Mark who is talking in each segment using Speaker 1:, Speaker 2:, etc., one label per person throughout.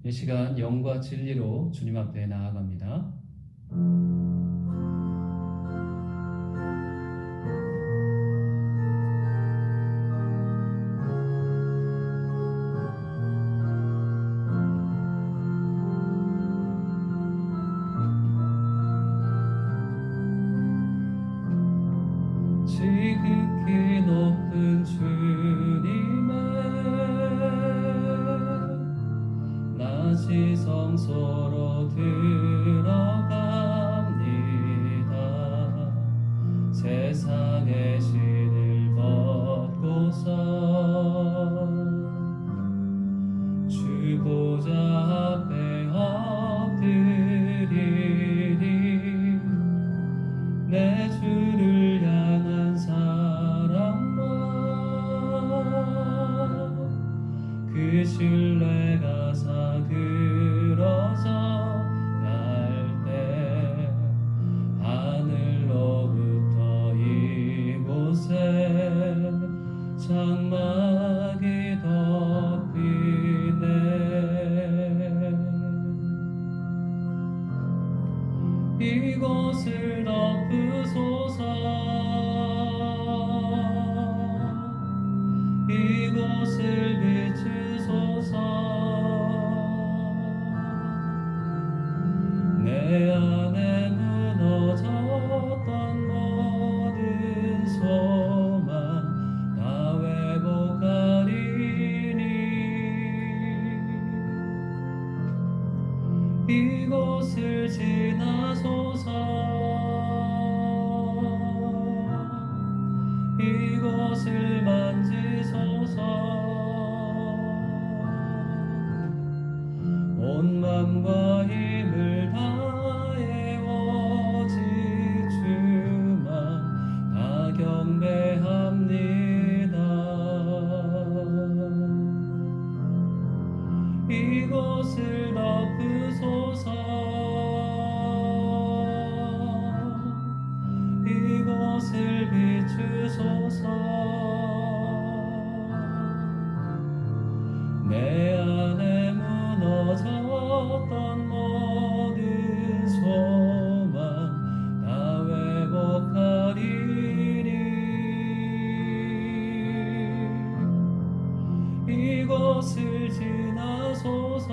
Speaker 1: 이 시간 영과 진리로 주님 앞에 나아갑니다. 지극히 높은 주님의 낮이 성소로 들어갑니다. 세상의 신을 벗고서 주 보좌 앞에 엎드리리. 내 주를 향한 사랑과 그 신뢰가 사그러져 갈 때 하늘로부터 이곳에 장막이 덮이네. 이곳을 덮으소서. 이곳을 비추소서. 내 안에 무너졌던 모든 소망 다 회복하리니. 이곳을 지나소서. 이곳을 만지소서. 온 맘과 힘을 다해 오직 주만 다 경배합니다. 이곳을 덮으소서. 이곳을 비추소서. 내 안에 무너졌던 모든 소망 다 회복하리니. 이곳을 지나소서.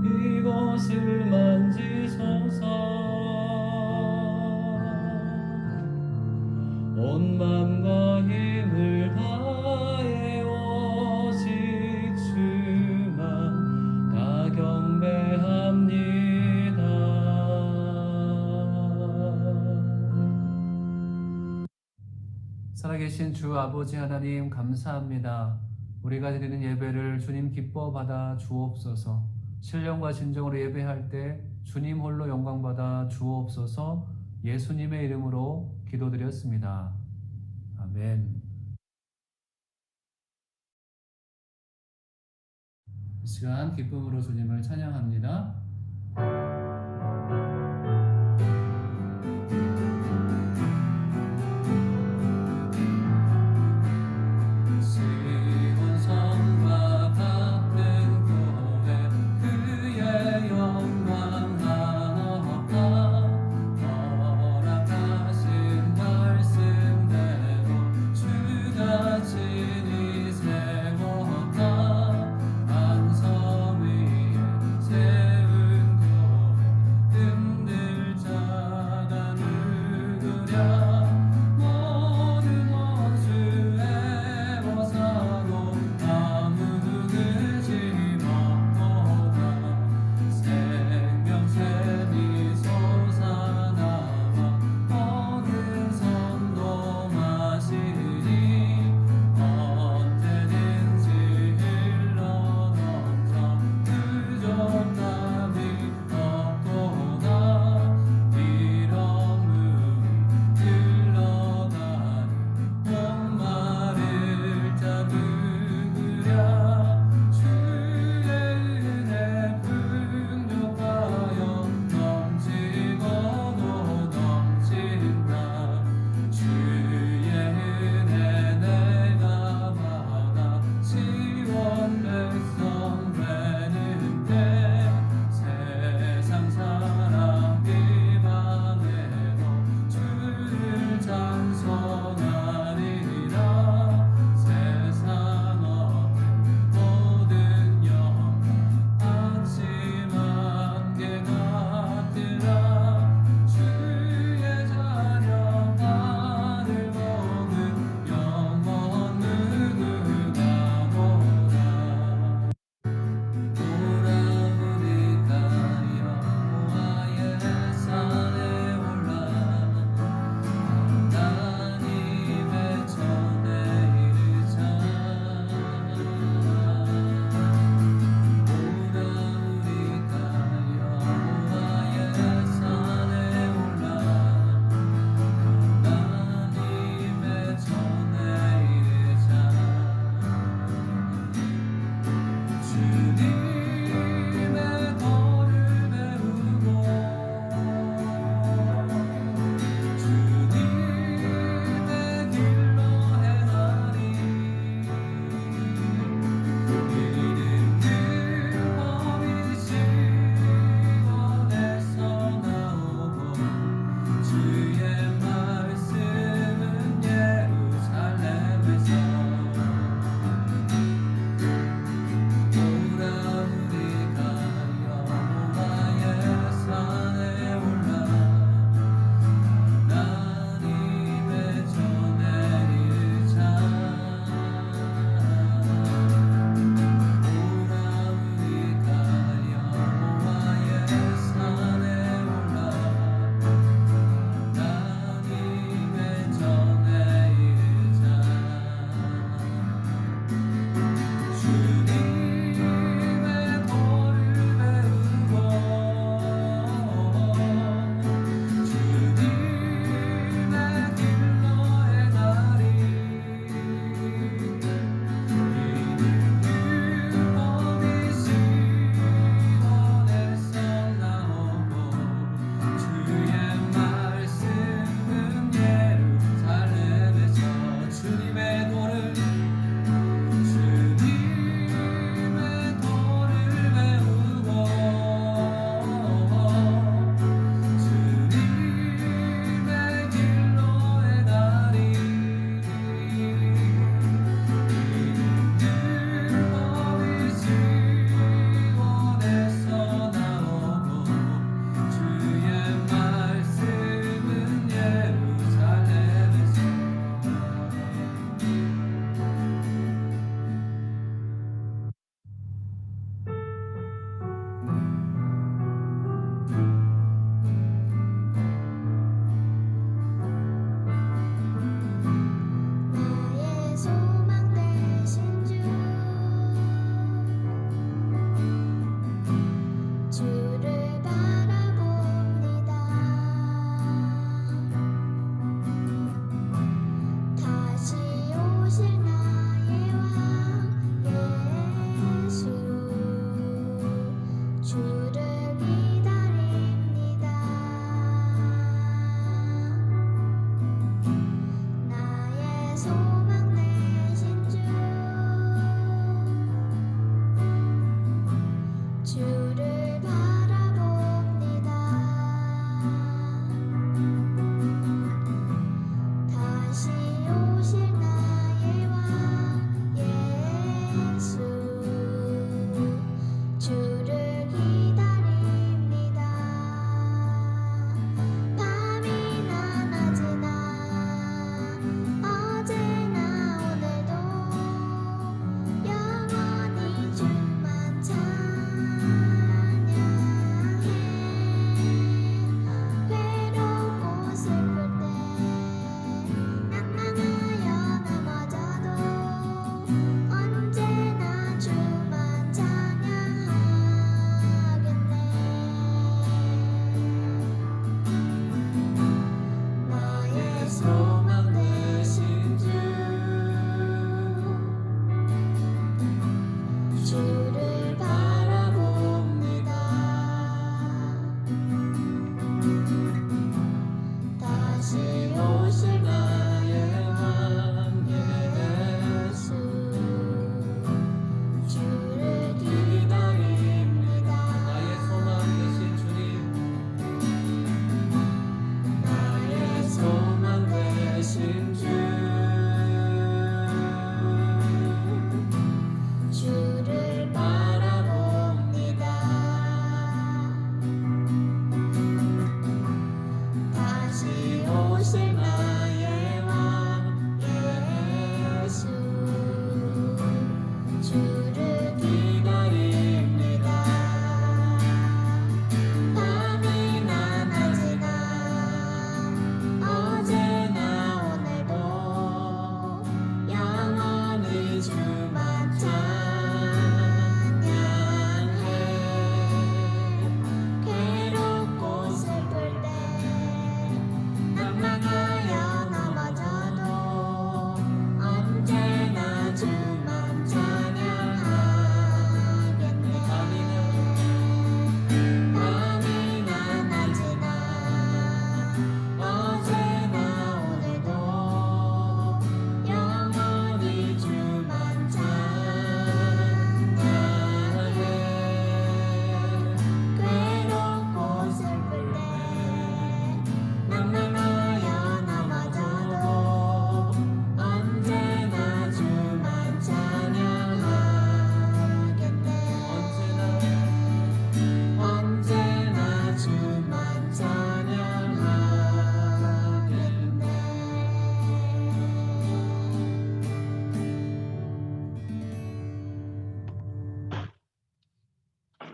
Speaker 1: 이곳을 만지소서. 온 맘과 힘을 다해 오직 주만 다 경배합니다. 살아계신 주 아버지 하나님 감사합니다. 우리가 드리는 예배를 주님 기뻐 받아 주옵소서. 신령과 진정으로 예배할 때 주님 홀로 영광 받아 주옵소서. 예수님의 이름으로 기도드렸습니다. 아멘. 이 시간 기쁨으로 주님을 찬양합니다.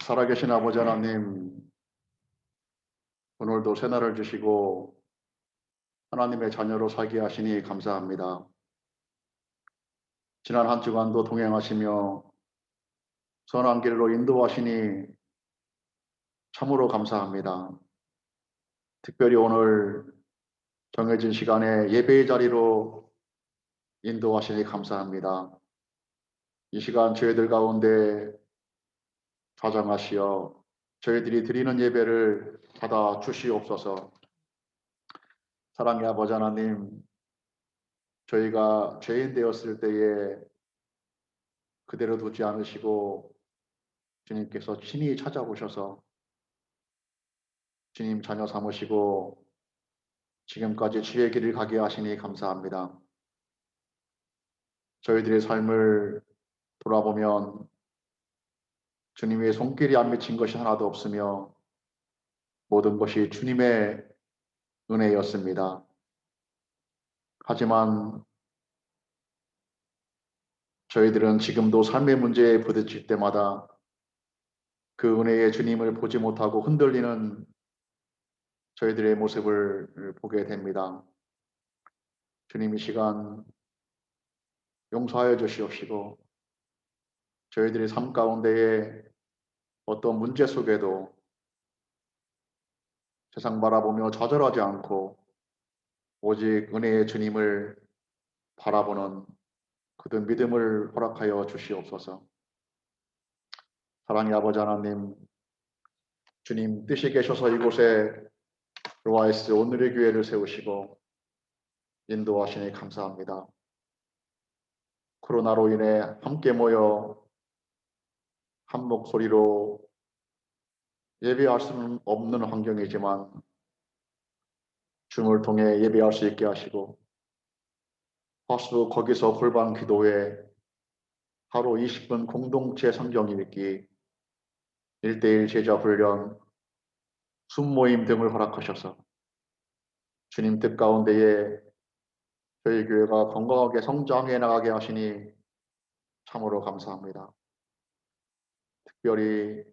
Speaker 2: 살아계신 아버지 하나님, 오늘도 새날을 주시고 하나님의 자녀로 살게 하시니 감사합니다. 지난 한 주간도 동행하시며 선한 길로 인도하시니 참으로 감사합니다. 특별히 오늘 정해진 시간에 예배의 자리로 인도하시니 감사합니다. 이 시간 저희들 가운데 좌정하시어 저희들이 드리는 예배를 받아 주시옵소서. 사랑의 아버지 하나님, 저희가 죄인 되었을 때에 그대로 두지 않으시고 주님께서 친히 찾아오셔서 주님 자녀 삼으시고 지금까지 주의 길을 가게 하시니 감사합니다. 저희들의 삶을 돌아보면 주님의 손길이 안 맺힌 것이 하나도 없으며 모든 것이 주님의 은혜였습니다. 하지만 저희들은 지금도 삶의 문제에 부딪힐 때마다 그 은혜의 주님을 보지 못하고 흔들리는 저희들의 모습을 보게 됩니다. 주님 이 시간 용서하여 주시옵시고 저희들의 삶 가운데에 어떤 문제 속에도 세상 바라보며 좌절하지 않고 오직 은혜의 주님을 바라보는 그든 믿음을 허락하여 주시옵소서. 사랑의 아버지 하나님, 주님 뜻이 계셔서 이곳에 로아이스 오늘의 교회를 세우시고 인도하시니 감사합니다. 코로나로 인해 함께 모여 한 목소리로 예배할 수는 없는 환경이지만 줌을 통해 예배할 수 있게 하시고 화수 거기서 골방 기도회, 하루 20분 공동체 성경 읽기, 1대1 제자 훈련, 순모임 등을 허락하셔서 주님 뜻 가운데에 저희 교회가 건강하게 성장해 나가게 하시니 참으로 감사합니다. 특별히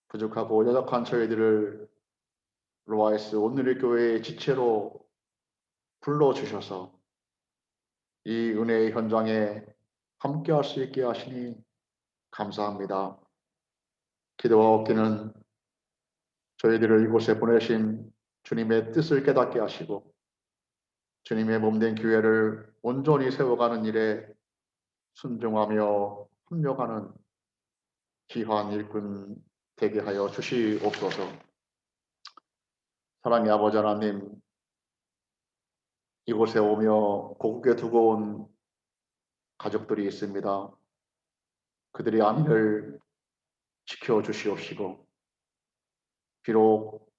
Speaker 2: 부족하고 연약한 저희들을 로아에스 오늘의 교회의 지체로 불러주셔서 이 은혜의 현장에 함께할 수 있게 하시니 감사합니다. 기도와 얻기는 저희들을 이곳에 보내신 주님의 뜻을 깨닫게 하시고 주님의 몸된 교회를 온전히 세워가는 일에 순종하며 협력하는 귀한 일꾼 되게 하여 주시옵소서. 사랑의 아버지 하나님, 이곳에 오며 고국에 두고 온 가족들이 있습니다. 그들의 안위를 지켜주시옵시고 비록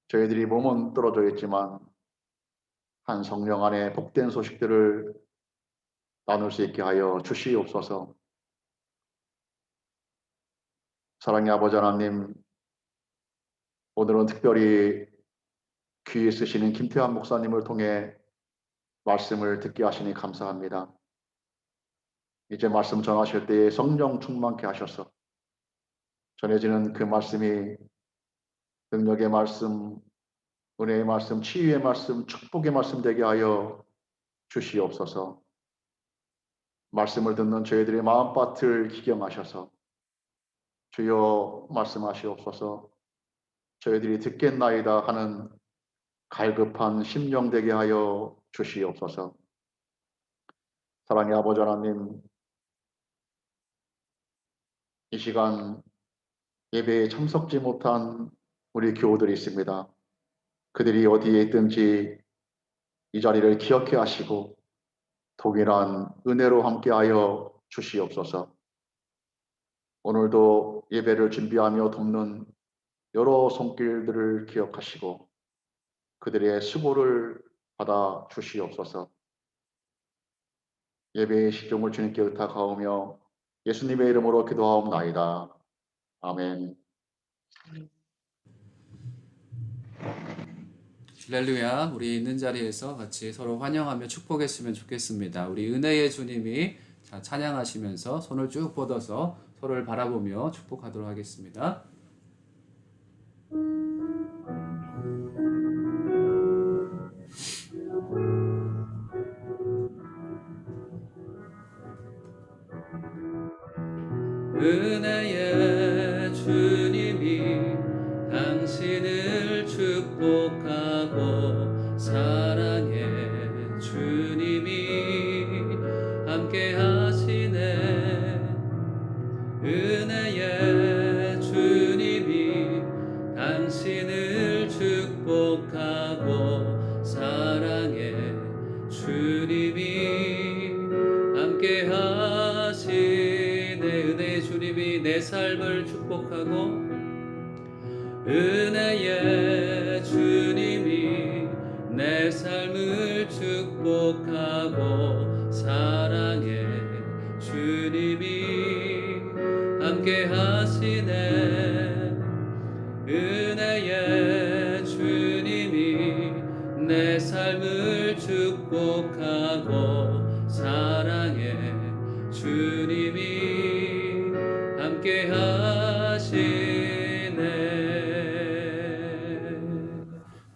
Speaker 2: 저희들이 몸은 떨어져 있지만 한 성령 안에 복된 소식들을 나눌 수 있게 하여 주시옵소서. 사랑의 아버지 하나님, 오늘은 특별히 귀에 쓰시는 김태환 목사님을 통해 말씀을 듣게 하시니 감사합니다. 이제 말씀 전하실 때에 성령 충만케 하셔서 전해지는 그 말씀이 능력의 말씀, 은혜의 말씀, 치유의 말씀, 축복의 말씀 되게 하여 주시옵소서. 말씀을 듣는 저희들의 마음밭을 기경하셔서 주여 말씀하시옵소서. 저희들이 듣겠나이다 하는 갈급한 심령 되게 하여 주시옵소서. 사랑의 아버지 하나님, 이 시간 예배에 참석지 못한 우리 교우들이 있습니다. 그들이 어디에 있든지 이 자리를 기억해 하시고 동일한 은혜로 함께하여 주시옵소서. 오늘도 예배를 준비하며 돕는 여러 손길들을 기억하시고 그들의 수고를 받아 주시옵소서. 예배의 시종을 주님께 의탁하오며 예수님의 이름으로 기도하옵나이다. 아멘.
Speaker 1: 할렐루야. 우리 있는 자리에서 같이 서로 환영하며 축복했으면 좋겠습니다. 우리 은혜의 주님이 찬양하시면서 손을 쭉 뻗어서 서로를 바라보며 축복하도록 하겠습니다. 은혜의 주님이 당신을 축복하고 사랑의 주님이 함께 하시네. 은혜의 주님이 당신을 축복하고 사랑의 주님이 함께 하시네. 은혜의 주님이 내 삶을 축복하고 은혜의 주님이 내 삶을 축복하고 사랑의 주님이 함께 하시네. 은혜의 주님이 내 삶을 축복하고 사랑의 주님이 함께 하시네.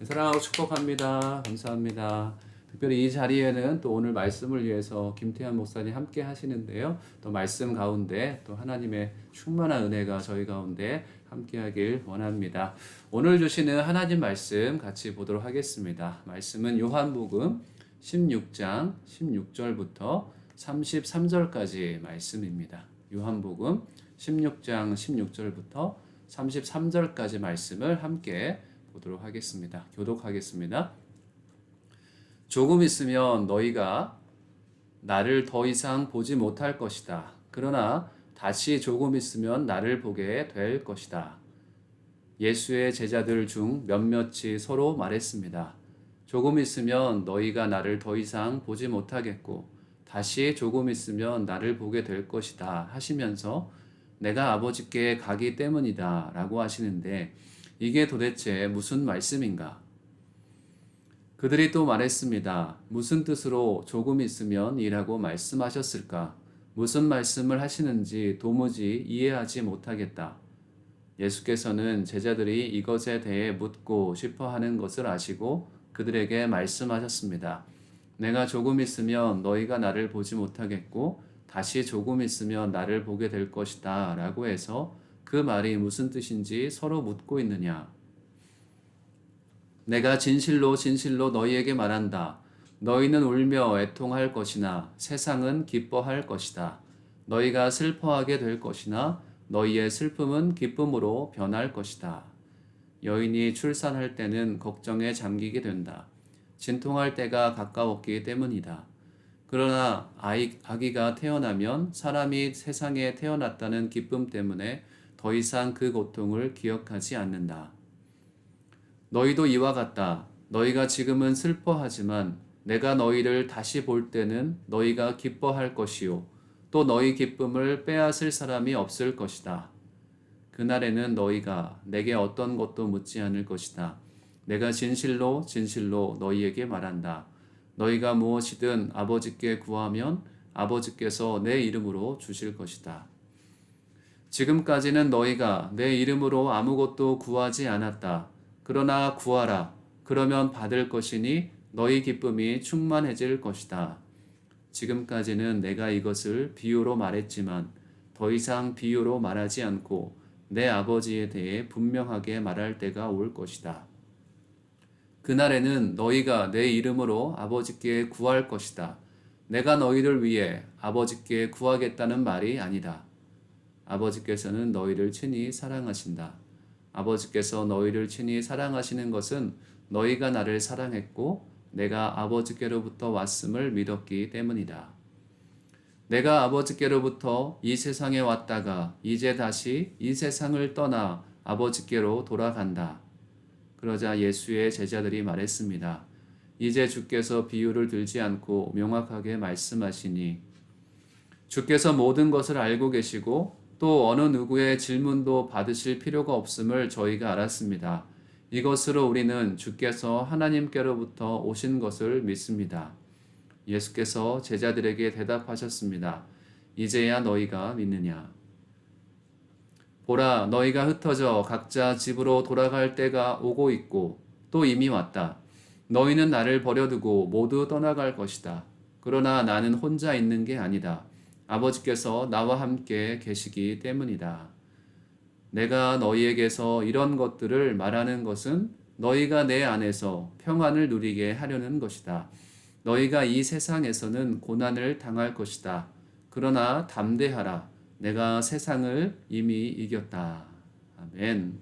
Speaker 1: 사랑하고 축복합니다. 감사합니다. 특별히 이 자리에는 또 오늘 말씀을 위해서 김태환 목사님 함께 하시는데요. 또 말씀 가운데 또 하나님의 충만한 은혜가 저희 가운데 함께 하길 원합니다. 오늘 주시는 하나님 말씀 같이 보도록 하겠습니다. 말씀은 요한복음 16장 16절부터 33절까지 말씀입니다. 요한복음 16장 16절부터 33절까지 말씀을 함께 보도록 하겠습니다. 교독하겠습니다. 조금 있으면 너희가 나를 더 이상 보지 못할 것이다. 그러나 다시 조금 있으면 나를 보게 될 것이다. 예수의 제자들 중 몇몇이 서로 말했습니다. 조금 있으면 너희가 나를 더 이상 보지 못하겠고 다시 조금 있으면 나를 보게 될 것이다 하시면서 내가 아버지께 가기 때문이다 라고 하시는데 이게 도대체 무슨 말씀인가? 그들이 또 말했습니다. 무슨 뜻으로 조금 있으면 이라고 말씀하셨을까? 무슨 말씀을 하시는지 도무지 이해하지 못하겠다. 예수께서는 제자들이 이것에 대해 묻고 싶어 하는 것을 아시고 그들에게 말씀하셨습니다. 내가 조금 있으면 너희가 나를 보지 못하겠고 다시 조금 있으면 나를 보게 될 것이다 라고 해서 그 말이 무슨 뜻인지 서로 묻고 있느냐. 내가 진실로 진실로 너희에게 말한다. 너희는 울며 애통할 것이나 세상은 기뻐할 것이다. 너희가 슬퍼하게 될 것이나 너희의 슬픔은 기쁨으로 변할 것이다. 여인이 출산할 때는 걱정에 잠기게 된다. 진통할 때가 가까웠기 때문이다. 그러나 아기가 태어나면 사람이 세상에 태어났다는 기쁨 때문에 더 이상 그 고통을 기억하지 않는다. 너희도 이와 같다. 너희가 지금은 슬퍼하지만 내가 너희를 다시 볼 때는 너희가 기뻐할 것이요. 또 너희 기쁨을 빼앗을 사람이 없을 것이다. 그날에는 너희가 내게 어떤 것도 묻지 않을 것이다. 내가 진실로 진실로 너희에게 말한다. 너희가 무엇이든 아버지께 구하면 아버지께서 내 이름으로 주실 것이다. 지금까지는 너희가 내 이름으로 아무것도 구하지 않았다. 그러나 구하라. 그러면 받을 것이니 너희 기쁨이 충만해질 것이다. 지금까지는 내가 이것을 비유로 말했지만 더 이상 비유로 말하지 않고 내 아버지에 대해 분명하게 말할 때가 올 것이다. 그날에는 너희가 내 이름으로 아버지께 구할 것이다. 내가 너희를 위해 아버지께 구하겠다는 말이 아니다. 아버지께서는 너희를 친히 사랑하신다. 아버지께서 너희를 친히 사랑하시는 것은 너희가 나를 사랑했고 내가 아버지께로부터 왔음을 믿었기 때문이다. 내가 아버지께로부터 이 세상에 왔다가 이제 다시 이 세상을 떠나 아버지께로 돌아간다. 그러자 예수의 제자들이 말했습니다. 이제 주께서 비유를 들지 않고 명확하게 말씀하시니 주께서 모든 것을 알고 계시고 또 어느 누구의 질문도 받으실 필요가 없음을 저희가 알았습니다. 이것으로 우리는 주께서 하나님께로부터 오신 것을 믿습니다. 예수께서 제자들에게 대답하셨습니다. 이제야 너희가 믿느냐? 보라, 너희가 흩어져 각자 집으로 돌아갈 때가 오고 있고 또 이미 왔다. 너희는 나를 버려두고 모두 떠나갈 것이다. 그러나 나는 혼자 있는 게 아니다. 아버지께서 나와 함께 계시기 때문이다. 내가 너희에게서 이런 것들을 말하는 것은 너희가 내 안에서 평안을 누리게 하려는 것이다. 너희가 이 세상에서는 고난을 당할 것이다. 그러나 담대하라. 내가 세상을 이미 이겼다. 아멘.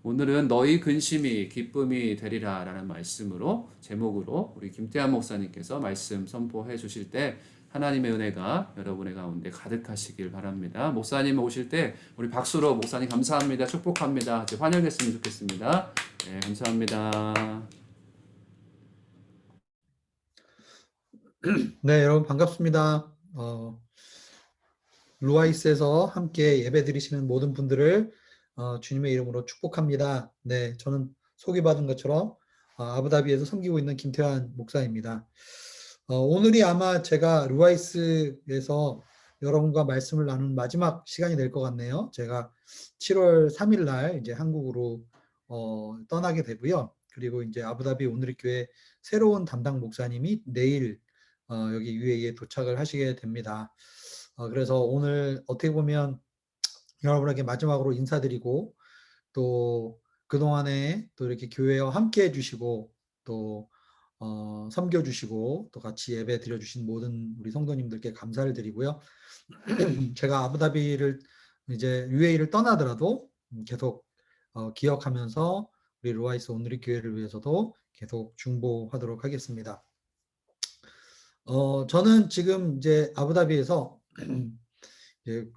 Speaker 1: 오늘은 너희 근심이 기쁨이 되리라 라는 말씀으로 제목으로 우리 김태환 목사님께서 말씀 선포해 주실 때 하나님의 은혜가 여러분의 가운데 가득하시길 바랍니다. 목사님 오실 때 우리 박수로 목사님 감사합니다. 축복합니다. 환영했으면 좋겠습니다. 네, 감사합니다.
Speaker 3: 네, 여러분 반갑습니다. 루아이스에서 함께 예배 드리시는 모든 분들을 주님의 이름으로 축복합니다. 네, 저는 소개받은 것처럼 아부다비에서 섬기고 있는 김태환 목사입니다. 오늘이 아마 제가 루아이스에서 여러분과 말씀을 나눈 마지막 시간이 될 것 같네요. 제가 7월 3일 날 이제 한국으로 떠나게 되고요. 그리고 이제 아부다비 오늘리교회 새로운 담당 목사님이 내일 여기 UAE에 도착을 하시게 됩니다. 그래서 오늘 어떻게 보면 여러분에게 마지막으로 인사드리고 또 그동안에 또 이렇게 교회와 함께 해주시고 또 섬겨주시고 또 같이 예배 드려주신 모든 우리 성도님들께 감사를 드리고요. 제가 아부다비를 이제 UAE를 떠나더라도 계속 기억하면서 우리 루아이스 오늘리 교회를 위해서도 계속 중보하도록 하겠습니다. 저는 지금 이제 아부다비에서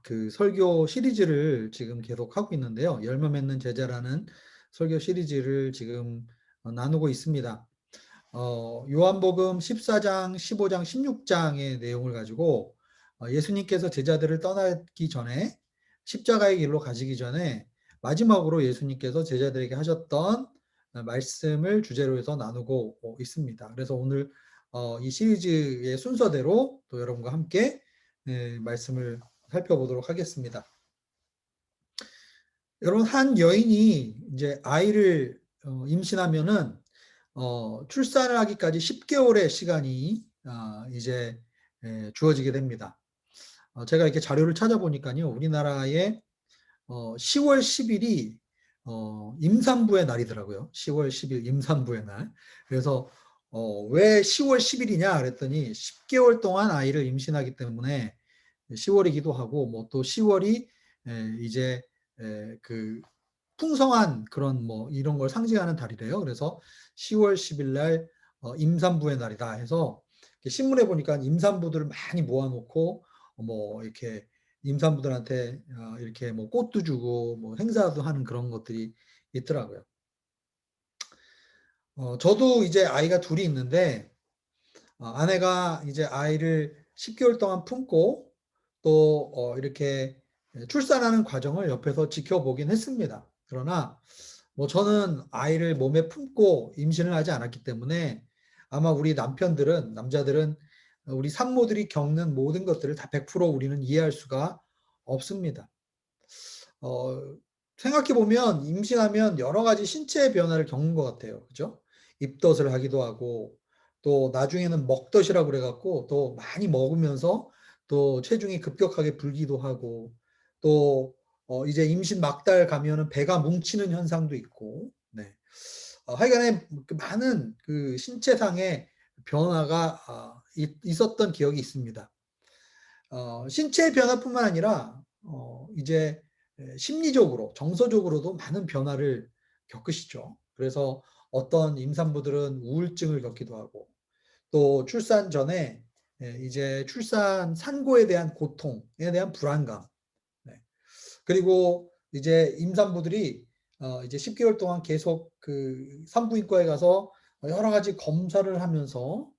Speaker 3: 그 설교 시리즈를 지금 계속 하고 있는데요. 열매 맺는 제자라는 설교 시리즈를 지금 나누고 있습니다. 요한복음 14장, 15장, 16장의 내용을 가지고 예수님께서 제자들을 떠나기 전에 십자가의 길로 가시기 전에 마지막으로 예수님께서 제자들에게 하셨던 말씀을 주제로 해서 나누고 있습니다. 그래서 오늘 이 시리즈의 순서대로 또 여러분과 함께 말씀을 살펴보도록 하겠습니다. 여러분, 한 여인이 이제 아이를 임신하면은 출산을 하기까지 10개월의 시간이 이제 주어지게 됩니다. 제가 이렇게 자료를 찾아보니까요, 우리나라의 10월 10일이 임산부의 날이더라고요. 10월 10일 임산부의 날. 그래서 왜 10월 10일이냐 그랬더니 10개월 동안 아이를 임신하기 때문에 10월이기도 하고, 뭐 또 10월이 이제 그 풍성한 그런 뭐 이런 걸 상징하는 달이래요. 그래서 10월 10일 날 임산부의 날이다 해서 신문에 보니까 임산부들을 많이 모아놓고 뭐 이렇게 임산부들한테 이렇게 뭐 꽃도 주고 뭐 행사도 하는 그런 것들이 있더라고요. 저도 이제 아이가 둘이 있는데 아내가 이제 아이를 10개월 동안 품고 또 이렇게 출산하는 과정을 옆에서 지켜보긴 했습니다. 그러나 뭐 저는 아이를 몸에 품고 임신을 하지 않았기 때문에 아마 우리 남자들은 우리 산모들이 겪는 모든 것들을 다 100% 우리는 이해할 수가 없습니다. 생각해 보면 임신하면 여러 가지 신체 변화를 겪는 것 같아요. 그죠? 입덧을 하기도 하고 또 나중에는 먹덧이라고 그래갖고 또 많이 먹으면서 또 체중이 급격하게 불기도 하고 또 이제 임신 막달 가면은 배가 뭉치는 현상도 있고 네. 하여간에 그 많은 그 신체상의 변화가 있었던 기억이 있습니다. 신체의 변화뿐만 아니라 이제 심리적으로, 정서적으로도 많은 변화를 겪으시죠. 그래서 어떤 임산부들은 우울증을 겪기도 하고 또 출산 전에 이제 출산 산고에 대한 고통에 대한 불안감, 네. 그리고 이제 임산부들이 이제 10개월 동안 계속 그 산부인과에 가서 여러 가지 검사를 하면서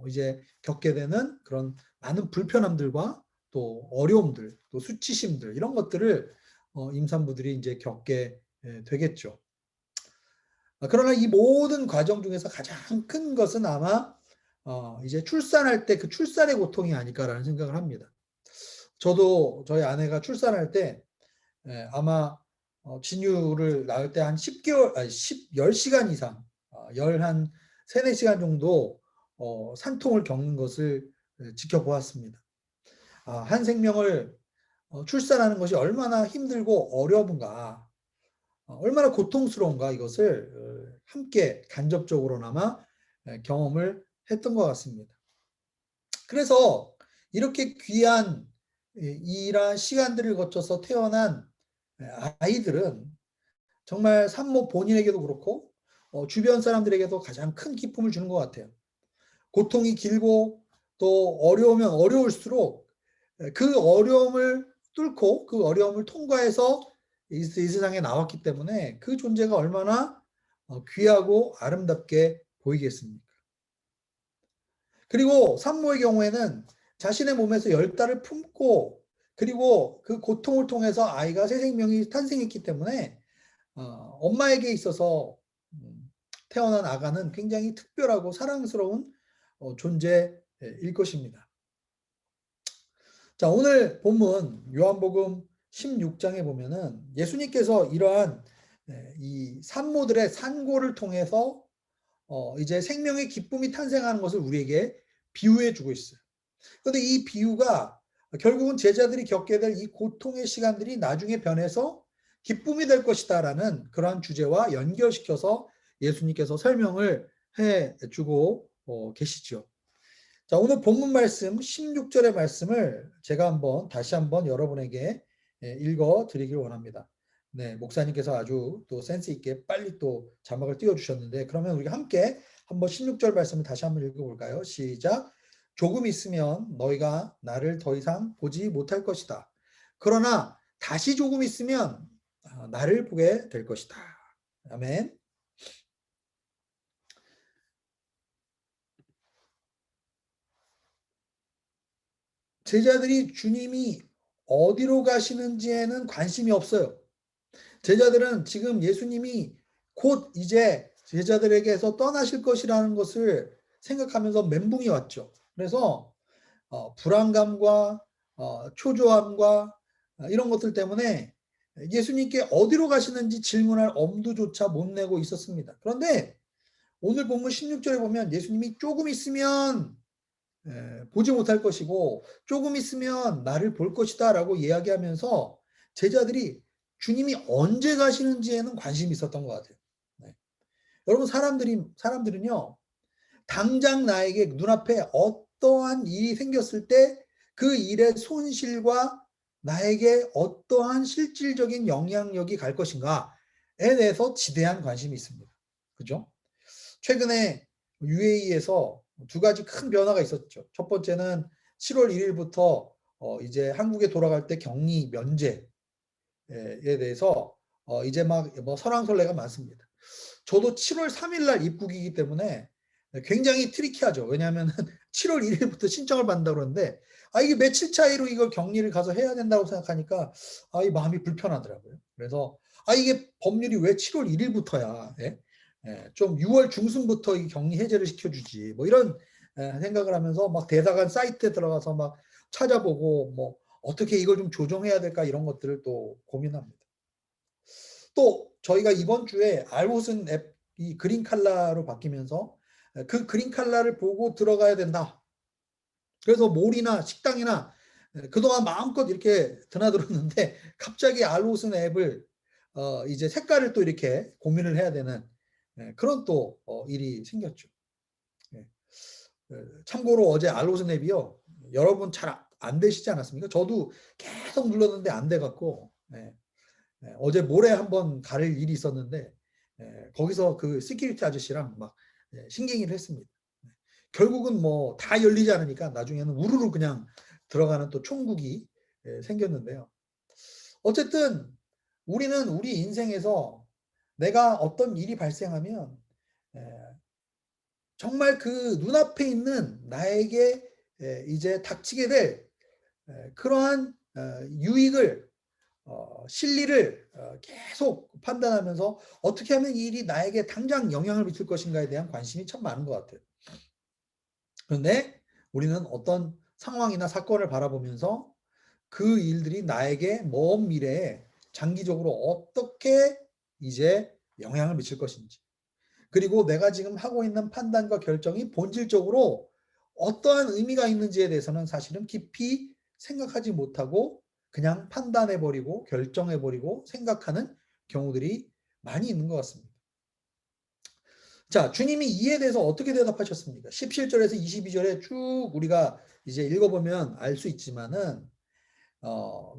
Speaker 3: 이제 겪게 되는 그런 많은 불편함들과 또 어려움들, 또 수치심들 이런 것들을 임산부들이 이제 겪게 되겠죠. 그러나 이 모든 과정 중에서 가장 큰 것은 아마 이제 출산할 때 그 출산의 고통이 아닐까라는 생각을 합니다. 저도 저희 아내가 출산할 때 아마 진유를 낳을 때 한 10개월, 아니 10시간 이상, 한 3, 4시간 정도 산통을 겪는 것을 지켜보았습니다. 한 생명을 출산하는 것이 얼마나 힘들고 어려운가, 얼마나 고통스러운가 이것을 함께 간접적으로나마 경험을 했던 것 같습니다. 그래서 이렇게 귀한 이러한 시간들을 거쳐서 태어난 아이들은 정말 산모 본인에게도 그렇고 주변 사람들에게도 가장 큰 기쁨을 주는 것 같아요. 고통이 길고 또 어려우면 어려울수록 그 어려움을 뚫고 그 어려움을 통과해서 이 세상에 나왔기 때문에 그 존재가 얼마나 귀하고 아름답게 보이겠습니까? 그리고 산모의 경우에는 자신의 몸에서 10달을 품고 그리고 그 고통을 통해서 아이가 새 생명이 탄생했기 때문에 엄마에게 있어서 태어난 아가는 굉장히 특별하고 사랑스러운 존재일 것입니다. 자, 오늘 본문 요한복음 16장에 보면은 예수님께서 이러한 이 산모들의 산고를 통해서 이제 생명의 기쁨이 탄생하는 것을 우리에게 비유해 주고 있어요. 그런데 이 비유가 결국은 제자들이 겪게 될 이 고통의 시간들이 나중에 변해서 기쁨이 될 것이다라는 그러한 주제와 연결시켜서 예수님께서 설명을 해 주고 계시죠. 자, 오늘 본문 말씀 16절의 말씀을 제가 다시 한번 여러분에게 읽어 드리길 원합니다. 네, 목사님께서 아주 또 센스 있게 빨리 또 자막을 띄워 주셨는데 그러면 우리가 함께 한번 16절 말씀을 다시 한번 읽어 볼까요? 시작. 조금 있으면 너희가 나를 더 이상 보지 못할 것이다. 그러나 다시 조금 있으면 나를 보게 될 것이다. 아멘. 제자들이 주님이 어디로 가시는지에는 관심이 없어요. 제자들은 지금 예수님이 곧 이제 제자들에게서 떠나실 것이라는 것을 생각하면서 멘붕이 왔죠. 그래서 불안감과 초조함과 이런 것들 때문에 예수님께 어디로 가시는지 질문할 엄두조차 못 내고 있었습니다. 그런데 오늘 본문 16절에 보면 예수님이 조금 있으면 보지 못할 것이고 조금 있으면 나를 볼 것이다 라고 이야기하면서 제자들이 주님이 언제 가시는지에는 관심이 있었던 것 같아요. 네. 여러분 사람들은요 당장 나에게 눈앞에 어떠한 일이 생겼을 때 그 일의 손실과 나에게 어떠한 실질적인 영향력이 갈 것인가에 대해서 지대한 관심이 있습니다. 그죠? 최근에 UAE에서 두 가지 큰 변화가 있었죠. 첫 번째는 7월 1일부터 이제 한국에 돌아갈 때 격리 면제에 대해서 이제 막 뭐 설왕설래가 많습니다. 저도 7월 3일 날 입국이기 때문에 굉장히 트리키하죠. 왜냐하면 7월 1일부터 신청을 받는다고 그러는데 이게 며칠 차이로 이걸 격리를 가서 해야 된다고 생각하니까 이 마음이 불편하더라고요. 그래서 이게 법률이 왜 7월 1일부터야? 좀 6월 중순부터 이 격리 해제를 시켜주지. 뭐 이런 생각을 하면서 막 대사관 사이트에 들어가서 막 찾아보고 뭐 어떻게 이걸 좀 조정해야 될까 이런 것들을 또 고민합니다. 또 저희가 이번 주에 알못은 앱이 그린 칼라로 바뀌면서 그 그린 칼라를 보고 들어가야 된다. 그래서 몰이나 식당이나 그동안 마음껏 이렇게 드나들었는데 갑자기 알못은 앱을 이제 색깔을 또 이렇게 고민을 해야 되는 그런 또 일이 생겼죠. 참고로 어제 알못은 앱이요. 여러분 잘 안 되시지 않았습니까? 저도 계속 눌렀는데 안 돼갖고 어제 모레 한번 가릴 일이 있었는데 거기서 그 시큐리티 아저씨랑 막 신경을 했습니다. 결국은 뭐 다 열리지 않으니까 나중에는 우르르 그냥 들어가는 또 총국이 생겼는데요. 어쨌든 우리는 우리 인생에서 내가 어떤 일이 발생하면 정말 그 눈앞에 있는 나에게 이제 닥치게 될 그러한 유익을 실리를 계속 판단하면서 어떻게 하면 이 일이 나에게 당장 영향을 미칠 것인가에 대한 관심이 참 많은 것 같아요. 그런데 우리는 어떤 상황이나 사건을 바라보면서 그 일들이 나에게 먼 미래에 장기적으로 어떻게 이제 영향을 미칠 것인지, 그리고 내가 지금 하고 있는 판단과 결정이 본질적으로 어떠한 의미가 있는지에 대해서는 사실은 깊이 생각하지 못하고 그냥 판단해버리고 결정해버리고 생각하는 경우들이 많이 있는 것 같습니다. 자, 주님이 이에 대해서 어떻게 대답하셨습니까? 17절에서 22절에 쭉 우리가 이제 읽어보면 알 수 있지만은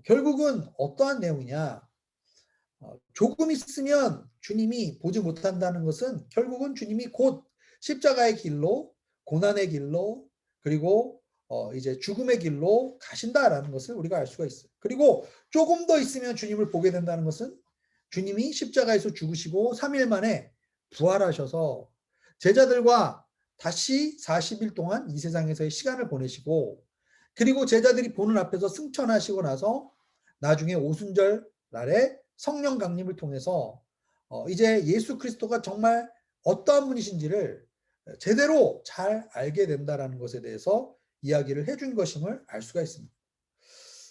Speaker 3: 결국은 어떠한 내용이냐? 조금 있으면 주님이 보지 못한다는 것은 결국은 주님이 곧 십자가의 길로, 고난의 길로, 그리고 이제 죽음의 길로 가신다라는 것을 우리가 알 수가 있어요. 그리고 조금 더 있으면 주님을 보게 된다는 것은 주님이 십자가에서 죽으시고 3일 만에 부활하셔서 제자들과 다시 40일 동안 이 세상에서의 시간을 보내시고, 그리고 제자들이 보는 앞에서 승천하시고 나서 나중에 오순절 날에 성령 강림을 통해서 이제 예수 그리스도가 정말 어떠한 분이신지를 제대로 잘 알게 된다라는 것에 대해서 이야기를 해준 것임을 알 수가 있습니다.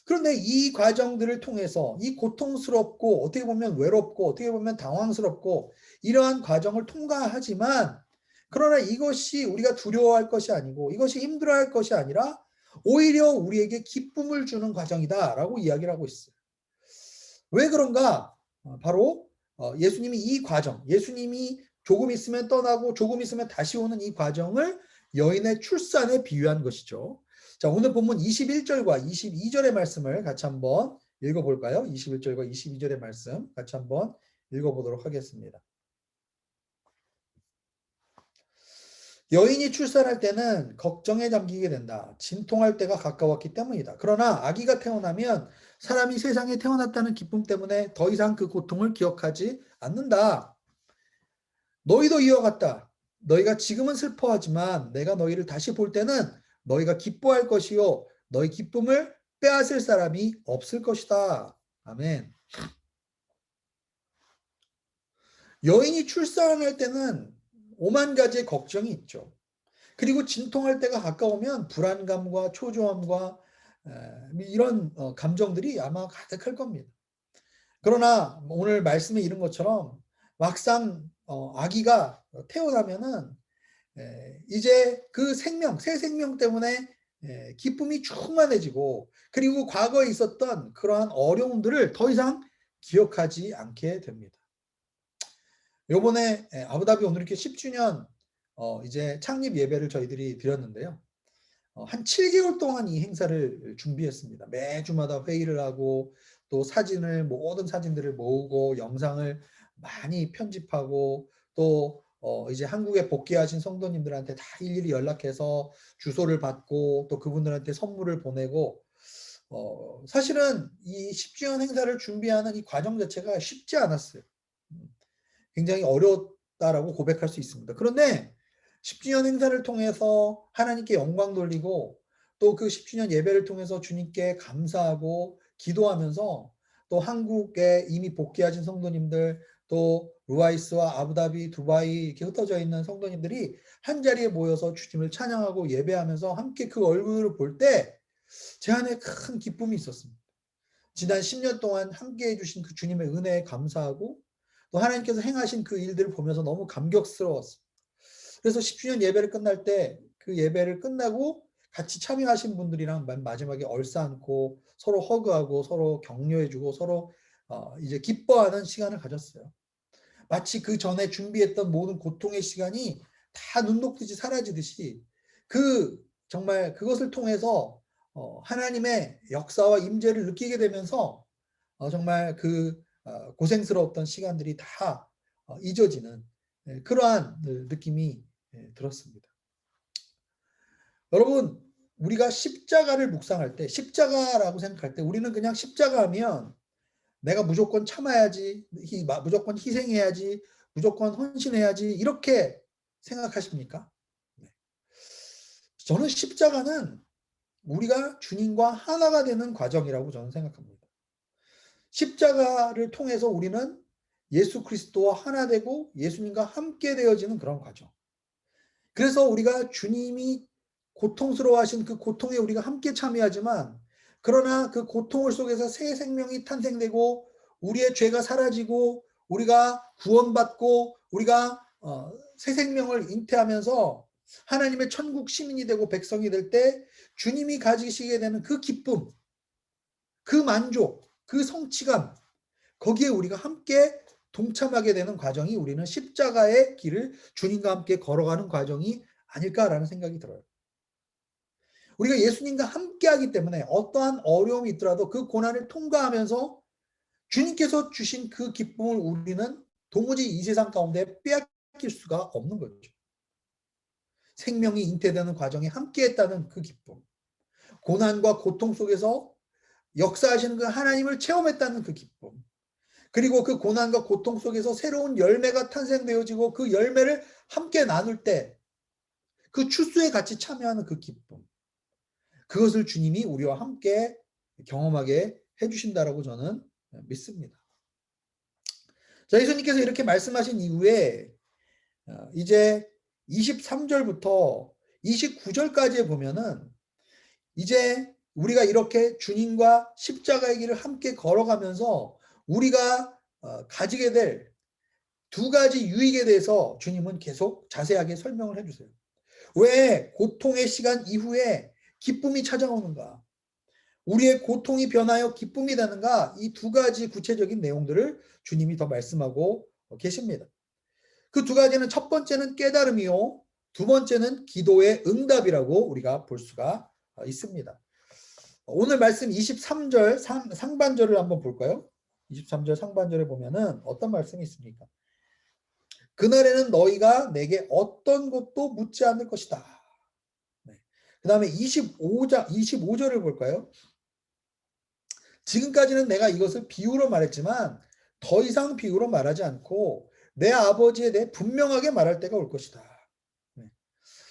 Speaker 3: 그런데 이 과정들을 통해서 이 고통스럽고 어떻게 보면 외롭고 어떻게 보면 당황스럽고 이러한 과정을 통과하지만, 그러나 이것이 우리가 두려워할 것이 아니고 이것이 힘들어할 것이 아니라 오히려 우리에게 기쁨을 주는 과정이다라고 이야기를 하고 있어요. 왜 그런가? 바로 예수님이 이 과정, 예수님이 조금 있으면 떠나고 조금 있으면 다시 오는 이 과정을 여인의 출산에 비유한 것이죠. 자, 오늘 본문 21절과 22절의 말씀을 같이 한번 읽어볼까요? 21절과 22절의 말씀 같이 한번 읽어보도록 하겠습니다. 여인이 출산할 때는 걱정에 잠기게 된다. 진통할 때가 가까웠기 때문이다. 그러나 아기가 태어나면 사람이 세상에 태어났다는 기쁨 때문에 더 이상 그 고통을 기억하지 않는다. 너희도 이와 같다. 너희가 지금은 슬퍼하지만 내가 너희를 다시 볼 때는 너희가 기뻐할 것이요 너희 기쁨을 빼앗을 사람이 없을 것이다. 아멘. 여인이 출산할 때는 오만 가지의 걱정이 있죠. 그리고 진통할 때가 가까우면 불안감과 초조함과 이런 감정들이 아마 가득할 겁니다. 그러나 오늘 말씀에 이른 것처럼 막상 아기가 태어나면은 이제 그 생명, 새 생명 때문에 기쁨이 충만해지고 그리고 과거에 있었던 그러한 어려움들을 더 이상 기억하지 않게 됩니다. 요번에 아부다비 오늘 이렇게 10주년 이제 창립 예배를 저희들이 드렸는데요. 한 7개월 동안 이 행사를 준비했습니다. 매주마다 회의를 하고 또 모든 사진들을 모으고 영상을 많이 편집하고 또 이제 한국에 복귀하신 성도님들한테 다 일일이 연락해서 주소를 받고 또 그분들한테 선물을 보내고 사실은 이 10주년 행사를 준비하는 이 과정 자체가 쉽지 않았어요. 굉장히 어려웠다라고 고백할 수 있습니다. 그런데 10주년 행사를 통해서 하나님께 영광 돌리고 또 그 10주년 예배를 통해서 주님께 감사하고 기도하면서 또 한국에 이미 복귀하신 성도님들 또 루아이스와 아부다비, 두바이 이렇게 흩어져 있는 성도님들이 한자리에 모여서 주님을 찬양하고 예배하면서 함께 그 얼굴을 볼 때 제 안에 큰 기쁨이 있었습니다. 지난 10년 동안 함께 해주신 그 주님의 은혜에 감사하고 또 하나님께서 행하신 그 일들을 보면서 너무 감격스러웠습니다. 그래서 10주년 예배를 끝날 때 그 예배를 끝나고 같이 참여하신 분들이랑 마지막에 얼싸안고 서로 허그하고 서로 격려해주고 서로 이제 기뻐하는 시간을 가졌어요. 마치 그 전에 준비했던 모든 고통의 시간이 다 눈 녹듯이 사라지듯이 정말 그것을 통해서 하나님의 역사와 임재를 느끼게 되면서 정말 고생스러웠던 시간들이 다 잊어지는 그러한 느낌이 들었습니다. 여러분, 우리가 십자가를 묵상할 때, 십자가라고 생각할 때 우리는 그냥 십자가 하면 내가 무조건 참아야지, 무조건 희생해야지, 무조건 헌신해야지 이렇게 생각하십니까? 저는 십자가는 우리가 주님과 하나가 되는 과정이라고 저는 생각합니다. 십자가를 통해서 우리는 예수 그리스도와 하나 되고 예수님과 함께 되어지는 그런 과정. 그래서 우리가 주님이 고통스러워하신 그 고통에 우리가 함께 참여하지만 그러나 그 고통을 속에서 새 생명이 탄생되고 우리의 죄가 사라지고 우리가 구원받고 우리가 새 생명을 잉태하면서 하나님의 천국 시민이 되고 백성이 될 때 주님이 가지시게 되는 그 기쁨, 그 만족, 그 성취감 거기에 우리가 함께 동참하게 되는 과정이 우리는 십자가의 길을 주님과 함께 걸어가는 과정이 아닐까라는 생각이 들어요. 우리가 예수님과 함께하기 때문에 어떠한 어려움이 있더라도 그 고난을 통과하면서 주님께서 주신 그 기쁨을 우리는 도무지 이 세상 가운데 빼앗길 수가 없는 거죠. 생명이 잉태되는 과정에 함께했다는 그 기쁨, 고난과 고통 속에서 역사하시는 그 하나님을 체험했다는 그 기쁨, 그리고 그 고난과 고통 속에서 새로운 열매가 탄생되어지고 그 열매를 함께 나눌 때 그 추수에 같이 참여하는 그 기쁨, 그것을 주님이 우리와 함께 경험하게 해주신다라고 저는 믿습니다. 자, 예수님께서 이렇게 말씀하신 이후에 이제 23절부터 29절까지에 보면은 이제 우리가 이렇게 주님과 십자가의 길을 함께 걸어가면서 우리가 가지게 될 두 가지 유익에 대해서 주님은 계속 자세하게 설명을 해주세요. 왜 고통의 시간 이후에 기쁨이 찾아오는가? 우리의 고통이 변하여 기쁨이 되는가? 이 두 가지 구체적인 내용들을 주님이 더 말씀하고 계십니다. 그 두 가지는 첫 번째는 깨달음이요. 두 번째는 기도의 응답이라고 우리가 볼 수가 있습니다. 오늘 말씀 23절 상반절을 한번 볼까요? 23절 상반절에 보면은 어떤 말씀이 있습니까? 그날에는 너희가 내게 어떤 것도 묻지 않을 것이다. 네. 그 다음에 25절을 볼까요? 지금까지는 내가 이것을 비유로 말했지만 더 이상 비유로 말하지 않고 내 아버지에 대해 분명하게 말할 때가 올 것이다. 네.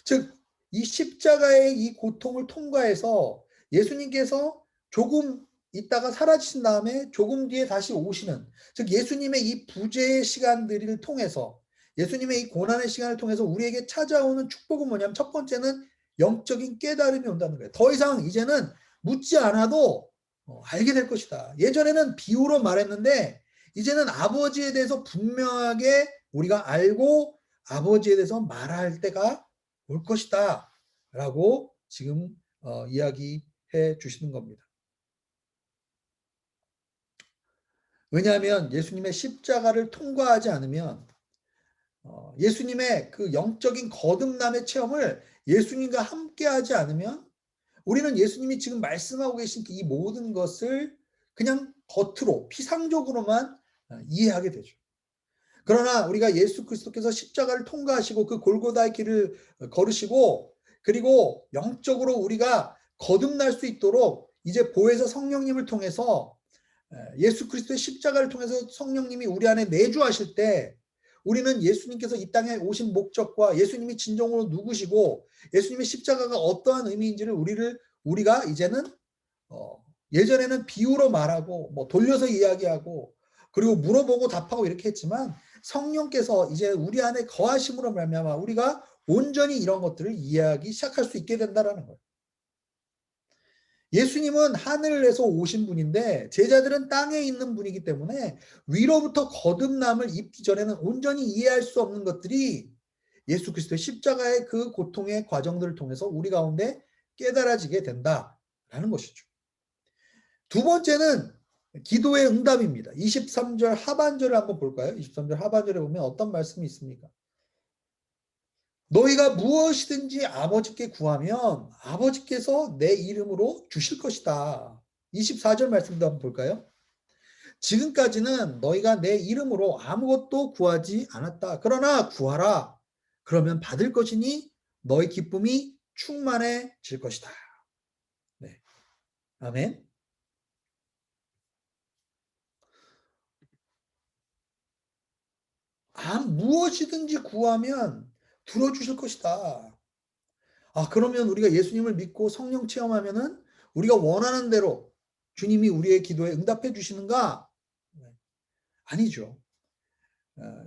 Speaker 3: 즉, 이 십자가의 이 고통을 통과해서 예수님께서 조금 있다가 사라지신 다음에 조금 뒤에 다시 오시는, 즉 예수님의 이 부재의 시간들을 통해서, 예수님의 이 고난의 시간을 통해서 우리에게 찾아오는 축복은 뭐냐면, 첫 번째는 영적인 깨달음이 온다는 거예요. 더 이상 이제는 묻지 않아도 알게 될 것이다. 예전에는 비유로 말했는데 이제는 아버지에 대해서 분명하게 우리가 알고 아버지에 대해서 말할 때가 올 것이다 라고 지금 이야기해 주시는 겁니다. 왜냐하면 예수님의 십자가를 통과하지 않으면, 예수님의 그 영적인 거듭남의 체험을 예수님과 함께 하지 않으면, 우리는 예수님이 지금 말씀하고 계신 이 모든 것을 그냥 겉으로 피상적으로만 이해하게 되죠. 그러나 우리가 예수 그리스도께서 십자가를 통과하시고 그 골고다의 길을 걸으시고, 그리고 영적으로 우리가 거듭날 수 있도록 이제 보혜사 성령님을 통해서, 예수 그리스도의 십자가를 통해서 성령님이 우리 안에 내주하실 때, 우리는 예수님께서 이 땅에 오신 목적과 예수님이 진정으로 누구시고 예수님의 십자가가 어떠한 의미인지를 우리가 이제는 예전에는 비유로 말하고 뭐 돌려서 이야기하고 그리고 물어보고 답하고 이렇게 했지만, 성령께서 이제 우리 안에 거하심으로 말미암아 우리가 온전히 이런 것들을 이해하기 시작할 수 있게 된다라는 거예요. 예수님은 하늘에서 오신 분인데 제자들은 땅에 있는 분이기 때문에 위로부터 거듭남을 입기 전에는 온전히 이해할 수 없는 것들이 예수 그리스도의 십자가의 그 고통의 과정들을 통해서 우리 가운데 깨달아지게 된다라는 것이죠. 두 번째는 기도의 응답입니다. 23절 하반절을 한번 볼까요? 23절 하반절에 보면 어떤 말씀이 있습니까? 너희가 무엇이든지 아버지께 구하면 아버지께서 내 이름으로 주실 것이다. 24절 말씀도 한번 볼까요? 지금까지는 너희가 내 이름으로 아무것도 구하지 않았다. 그러나 구하라. 그러면 받을 것이니 너희 기쁨이 충만해질 것이다. 네. 아멘. 무엇이든지 구하면 들어주실 것이다. 그러면 우리가 예수님을 믿고 성령 체험하면은 우리가 원하는 대로 주님이 우리의 기도에 응답해 주시는가? 아니죠.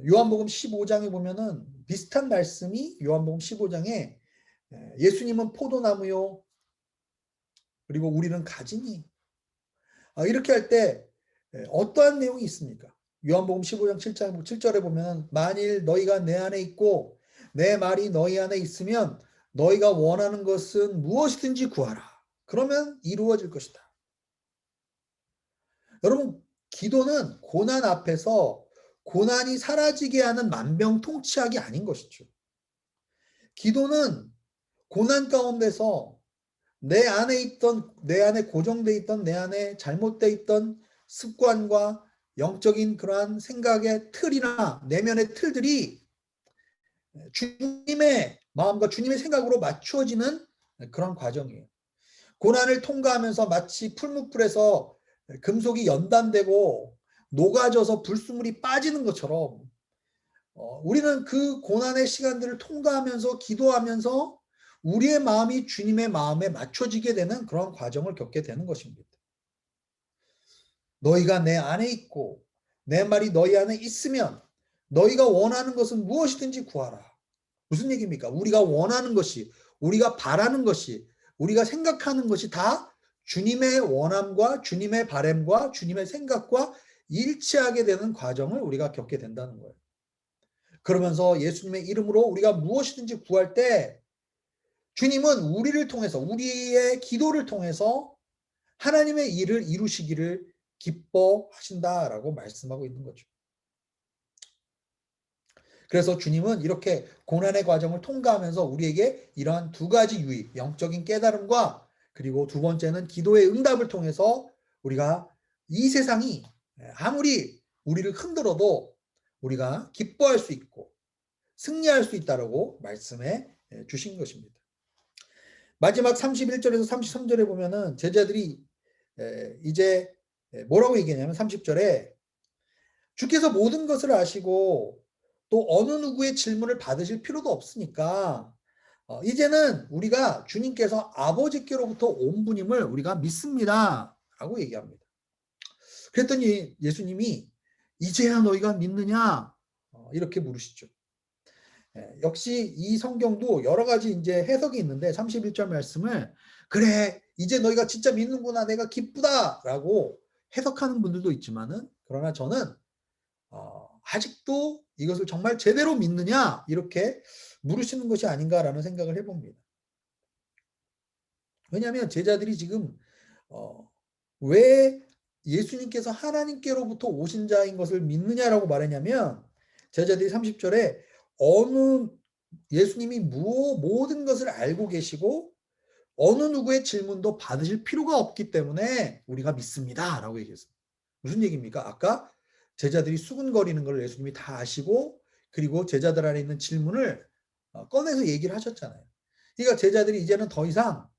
Speaker 3: 요한복음 15장에 보면은 비슷한 말씀이, 요한복음 15장에 예수님은 포도나무요, 그리고 우리는 가지니, 이렇게 할 때 어떠한 내용이 있습니까? 요한복음 15장 7절에 보면, 만일 너희가 내 안에 있고 내 말이 너희 안에 있으면 너희가 원하는 것은 무엇이든지 구하라. 그러면 이루어질 것이다. 여러분, 기도는 고난 앞에서 고난이 사라지게 하는 만병통치약이 아닌 것이죠. 기도는 고난 가운데서 내 안에 고정돼 있던, 내 안에 잘못돼 있던 습관과 영적인 그러한 생각의 틀이나 내면의 틀들이 주님의 마음과 주님의 생각으로 맞추어지는 그런 과정이에요. 고난을 통과하면서 마치 풀무불에서 금속이 연단되고 녹아져서 불순물이 빠지는 것처럼, 우리는 그 고난의 시간들을 통과하면서 기도하면서 우리의 마음이 주님의 마음에 맞춰지게 되는 그런 과정을 겪게 되는 것입니다. 너희가 내 안에 있고 내 말이 너희 안에 있으면 너희가 원하는 것은 무엇이든지 구하라. 무슨 얘기입니까? 우리가 원하는 것이, 우리가 바라는 것이, 우리가 생각하는 것이 다 주님의 원함과 주님의 바램과 주님의 생각과 일치하게 되는 과정을 우리가 겪게 된다는 거예요. 그러면서 예수님의 이름으로 우리가 무엇이든지 구할 때 주님은 우리를 통해서, 우리의 기도를 통해서 하나님의 일을 이루시기를 기뻐하신다라고 말씀하고 있는 거죠. 그래서 주님은 이렇게 고난의 과정을 통과하면서 우리에게 이러한 두 가지 유의, 영적인 깨달음과 그리고 두 번째는 기도의 응답을 통해서 우리가 이 세상이 아무리 우리를 흔들어도 우리가 기뻐할 수 있고 승리할 수 있다라고 말씀해 주신 것입니다. 마지막 31절에서 33절에 보면은 제자들이 이제 뭐라고 얘기하냐면 30절에 주께서 모든 것을 아시고 또 어느 누구의 질문을 받으실 필요도 없으니까 이제는 우리가 주님께서 아버지께로부터 온 분임을 우리가 믿습니다. 라고 얘기합니다. 그랬더니 예수님이 이제야 너희가 믿느냐? 이렇게 물으시죠. 역시 이 성경도 여러 가지 이제 해석이 있는데 31절 말씀을 그래 이제 너희가 진짜 믿는구나 내가 기쁘다라고 해석하는 분들도 있지만은 그러나 저는 아직도 이것을 정말 제대로 믿느냐 이렇게 물으시는 것이 아닌가라는 생각을 해봅니다. 왜냐하면 제자들이 지금 왜 예수님께서 하나님께로부터 오신 자인 것을 믿느냐라고 말했냐면 제자들이 30절에 어느 예수님이 모든 것을 알고 계시고 어느 누구의 질문도 받으실 필요가 없기 때문에 우리가 믿습니다 라고 얘기했어요. 무슨 얘기입니까? 아까 제자들이 수군거리는 걸 예수님이 다 아시고 그리고 제자들 안에 있는 질문을 꺼내서 얘기를 하셨잖아요. 그러니까 제자들이 이제는 더 이상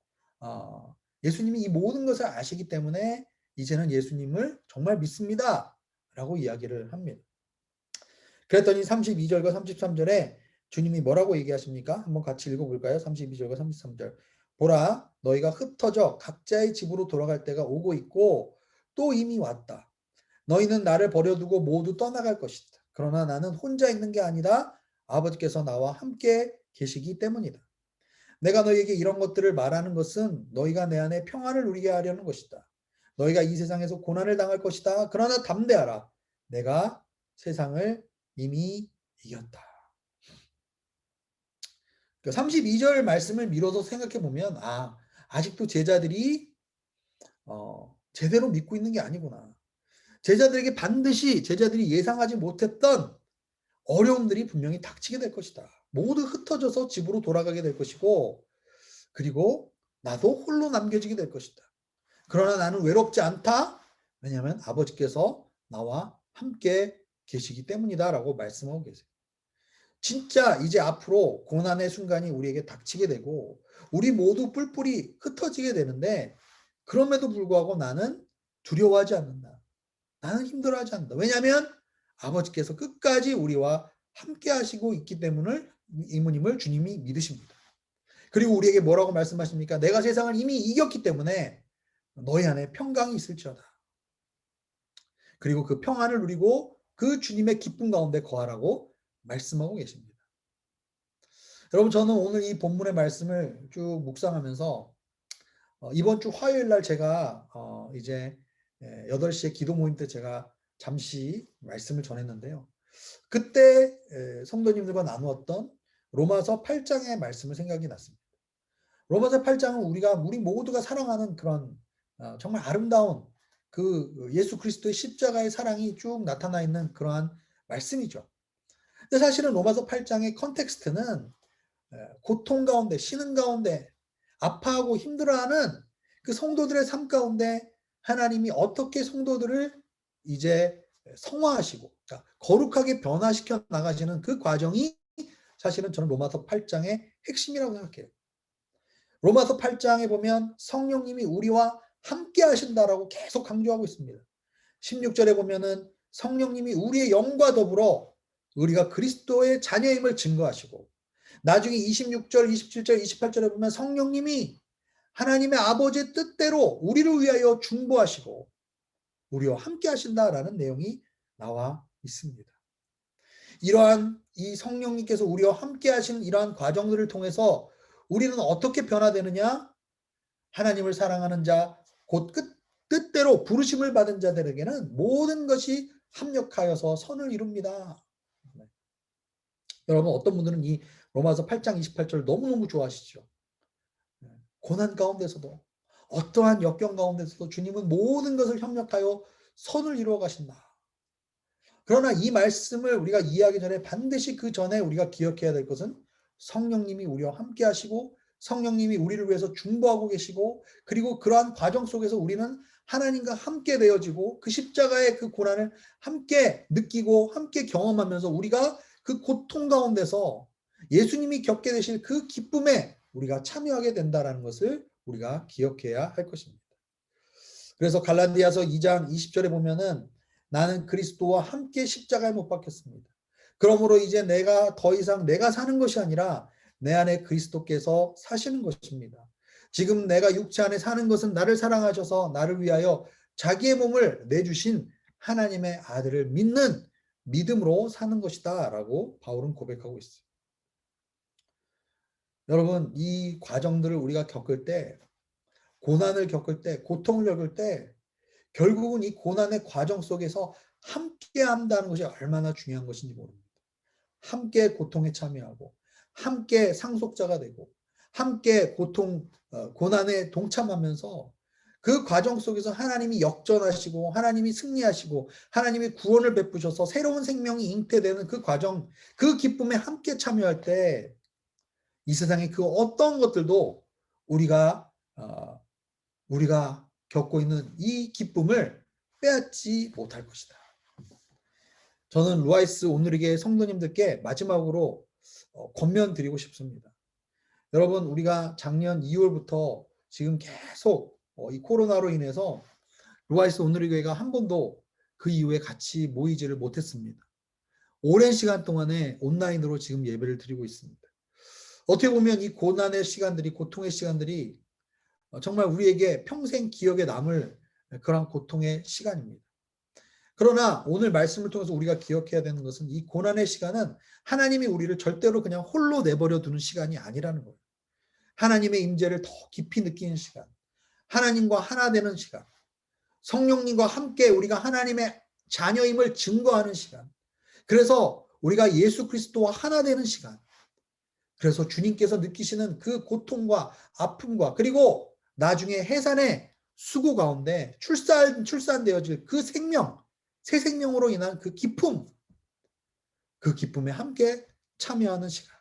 Speaker 3: 예수님이 이 모든 것을 아시기 때문에 이제는 예수님을 정말 믿습니다 라고 이야기를 합니다. 그랬더니 32절과 33절에 주님이 뭐라고 얘기하십니까? 한번 같이 읽어볼까요? 32절과 33절. 보라 너희가 흩어져 각자의 집으로 돌아갈 때가 오고 있고 또 이미 왔다. 너희는 나를 버려두고 모두 떠나갈 것이다. 그러나 나는 혼자 있는 게 아니라 아버지께서 나와 함께 계시기 때문이다. 내가 너희에게 이런 것들을 말하는 것은 너희가 내 안에 평안을 누리게 하려는 것이다. 너희가 이 세상에서 고난을 당할 것이다. 그러나 담대하라. 내가 세상을 이미 이겼다. 32절 말씀을 미뤄서 생각해 보면 아직도 제자들이 제대로 믿고 있는 게 아니구나. 제자들에게 반드시 제자들이 예상하지 못했던 어려움들이 분명히 닥치게 될 것이다. 모두 흩어져서 집으로 돌아가게 될 것이고 그리고 나도 홀로 남겨지게 될 것이다. 그러나 나는 외롭지 않다. 왜냐하면 아버지께서 나와 함께 계시기 때문이다 라고 말씀하고 계세요. 진짜 이제 앞으로 고난의 순간이 우리에게 닥치게 되고 우리 모두 뿔뿔이 흩어지게 되는데 그럼에도 불구하고 나는 두려워하지 않는다. 나는 힘들어하지 않는다. 왜냐하면 아버지께서 끝까지 우리와 함께 하시고 있기 때문임을 주님이 믿으십니다. 그리고 우리에게 뭐라고 말씀하십니까? 내가 세상을 이미 이겼기 때문에 너희 안에 평강이 있을지어다. 그리고 그 평안을 누리고 그 주님의 기쁨 가운데 거하라고 말씀하고 계십니다. 여러분 저는 오늘 이 본문의 말씀을 쭉 묵상하면서 이번 주 화요일 날 제가 이제 8시에 기도 모임 때 제가 잠시 말씀을 전했는데요. 그때 성도님들과 나누었던 로마서 8장의 말씀을 생각이 났습니다. 로마서 8장은 우리 모두가 사랑하는 그런 정말 아름다운 그 예수 그리스도의 십자가의 사랑이 쭉 나타나 있는 그러한 말씀이죠. 근데 사실은 로마서 8장의 컨텍스트는 고통 가운데, 신음 가운데, 아파하고 힘들어하는 그 성도들의 삶 가운데 하나님이 어떻게 성도들을 이제 성화하시고 그러니까 거룩하게 변화시켜 나가시는 그 과정이 사실은 저는 로마서 8장의 핵심이라고 생각해요. 로마서 8장에 보면 성령님이 우리와 함께 하신다라고 계속 강조하고 있습니다. 16절에 보면은 성령님이 우리의 영과 더불어 우리가 그리스도의 자녀임을 증거하시고 나중에 26절, 27절, 28절에 보면 성령님이 하나님의 아버지의 뜻대로 우리를 위하여 중보하시고 우리와 함께 하신다라는 내용이 나와 있습니다. 이러한 이 성령님께서 우리와 함께 하신 이러한 과정들을 통해서 우리는 어떻게 변화되느냐? 하나님을 사랑하는 자, 곧 뜻대로 부르심을 받은 자들에게는 모든 것이 합력하여서 선을 이룹니다. 여러분 어떤 분들은 이 로마서 8장 28절 너무너무 좋아하시죠. 고난 가운데서도 어떠한 역경 가운데서도 주님은 모든 것을 협력하여 선을 이루어 가신다. 그러나 이 말씀을 우리가 이해하기 전에 반드시 그 전에 우리가 기억해야 될 것은 성령님이 우리와 함께 하시고 성령님이 우리를 위해서 중보하고 계시고 그리고 그러한 과정 속에서 우리는 하나님과 함께 되어지고 그 십자가의 그 고난을 함께 느끼고 함께 경험하면서 우리가 그 고통 가운데서 예수님이 겪게 되실 그 기쁨에 우리가 참여하게 된다는 것을 우리가 기억해야 할 것입니다. 그래서 갈라디아서 2장 20절에 보면은 나는 그리스도와 함께 십자가에 못 박혔습니다. 그러므로 이제 내가 더 이상 내가 사는 것이 아니라 내 안에 그리스도께서 사시는 것입니다. 지금 내가 육체 안에 사는 것은 나를 사랑하셔서 나를 위하여 자기의 몸을 내주신 하나님의 아들을 믿는 믿음으로 사는 것이다 라고 바울은 고백하고 있어요. 여러분, 이 과정들을 우리가 겪을 때, 고난을 겪을 때, 고통을 겪을 때 결국은 이 고난의 과정 속에서 함께 한다는 것이 얼마나 중요한 것인지 모릅니다. 함께 고통에 참여하고 함께 상속자가 되고 함께 고난에 동참하면서 그 과정 속에서 하나님이 역전하시고 하나님이 승리하시고 하나님이 구원을 베푸셔서 새로운 생명이 잉태되는 그 과정, 그 기쁨에 함께 참여할 때 이 세상의 그 어떤 것들도 우리가 겪고 있는 이 기쁨을 빼앗지 못할 것이다. 저는 루아이스 온누리교회 성도님들께 마지막으로 권면드리고 싶습니다. 여러분, 우리가 작년 2월부터 지금 계속 이 코로나로 인해서 루아이스 온누리교회가 한 번도 그 이후에 같이 모이지를 못했습니다. 오랜 시간 동안에 온라인으로 지금 예배를 드리고 있습니다. 어떻게 보면 이 고난의 시간들이, 고통의 시간들이 정말 우리에게 평생 기억에 남을 그런 고통의 시간입니다. 그러나 오늘 말씀을 통해서 우리가 기억해야 되는 것은 이 고난의 시간은 하나님이 우리를 절대로 그냥 홀로 내버려 두는 시간이 아니라는 거예요. 하나님의 임재를 더 깊이 느끼는 시간, 하나님과 하나 되는 시간, 성령님과 함께 우리가 하나님의 자녀임을 증거하는 시간, 그래서 우리가 예수 그리스도와 하나 되는 시간, 그래서 주님께서 느끼시는 그 고통과 아픔과 그리고 나중에 해산의 수고 가운데 출산되어질 그 생명, 새 생명으로 인한 그 기쁨, 그 기쁨에 함께 참여하는 시간.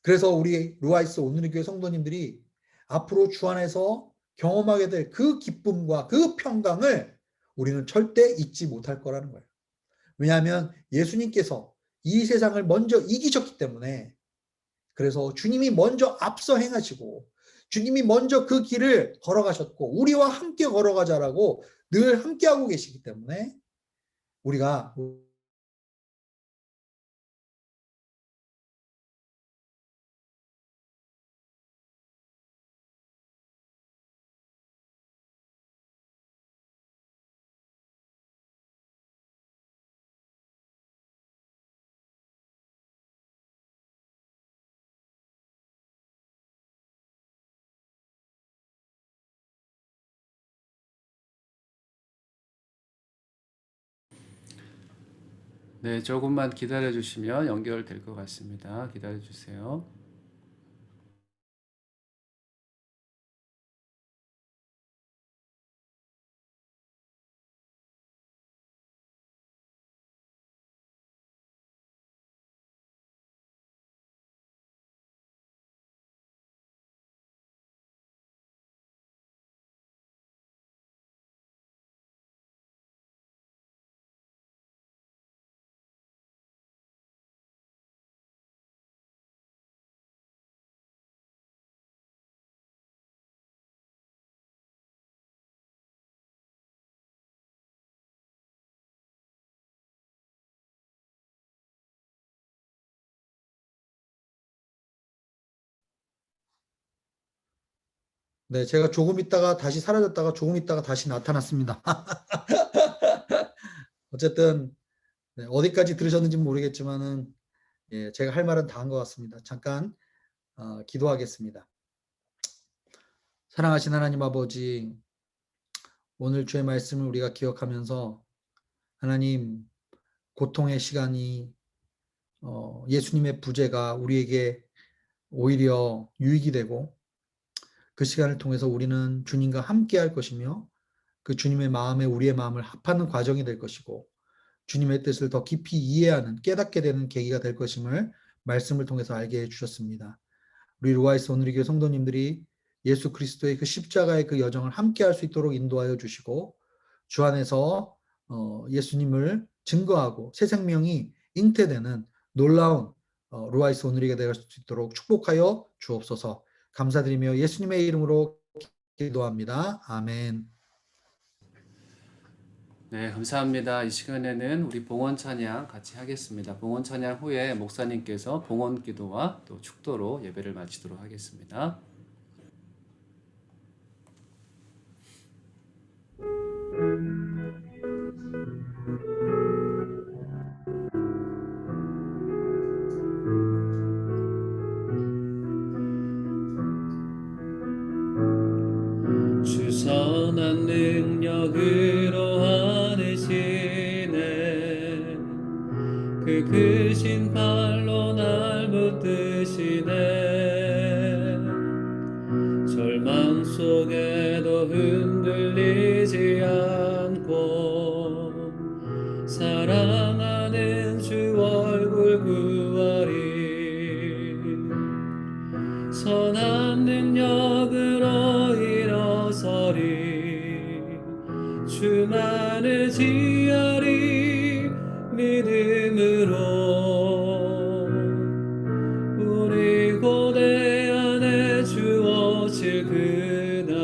Speaker 3: 그래서 우리 루아이스 온누리교회 성도님들이 앞으로 주 안에서 경험하게 될 그 기쁨과 그 평강을 우리는 절대 잊지 못할 거라는 거예요. 왜냐하면 예수님께서 이 세상을 먼저 이기셨기 때문에, 그래서 주님이 먼저 앞서 행하시고 주님이 먼저 그 길을 걸어가셨고 우리와 함께 걸어가자라고 늘 함께하고 계시기 때문에 우리가
Speaker 1: 네, 조금만 기다려 주시면 연결될 것 같습니다. 기다려 주세요.
Speaker 3: 네, 제가 조금 있다가 다시 사라졌다가 조금 있다가 다시 나타났습니다. 어쨌든 네, 어디까지 들으셨는지 모르겠지만은 제가 할 말은 다 한 것 같습니다. 잠깐 기도하겠습니다. 사랑하신 하나님 아버지, 오늘 주의 말씀을 우리가 기억하면서 하나님, 고통의 시간이 예수님의 부재가 우리에게 오히려 유익이 되고 그 시간을 통해서 우리는 주님과 함께 할 것이며 그 주님의 마음에 우리의 마음을 합하는 과정이 될 것이고 주님의 뜻을 더 깊이 이해하는, 깨닫게 되는 계기가 될 것임을 말씀을 통해서 알게 해주셨습니다. 우리 루아이스 온누리교회 성도님들이 예수 그리스도의 그 십자가의 그 여정을 함께 할 수 있도록 인도하여 주시고 주 안에서 예수님을 증거하고 새 생명이 잉태되는 놀라운 루아이스 온누리가 될 수 있도록 축복하여 주옵소서. 감사드리며 예수님의 이름으로 기도합니다. 아멘.
Speaker 1: 네, 감사합니다. 이 시간에는 우리 봉헌 찬양 같이 하겠습니다. 봉헌 찬양 후에 목사님께서 봉헌 기도와 또 축도로 예배를 마치도록 하겠습니다. 주 선한 능력으로 하시네 그 크신 팔로 날 붙드시네 절망 속에도 흔들리지 않고 사랑하는 주 얼굴 구하리 선한 능력으로 일어서리 주만을 지하리 믿음으로 우리 고대 안에 주어질 그날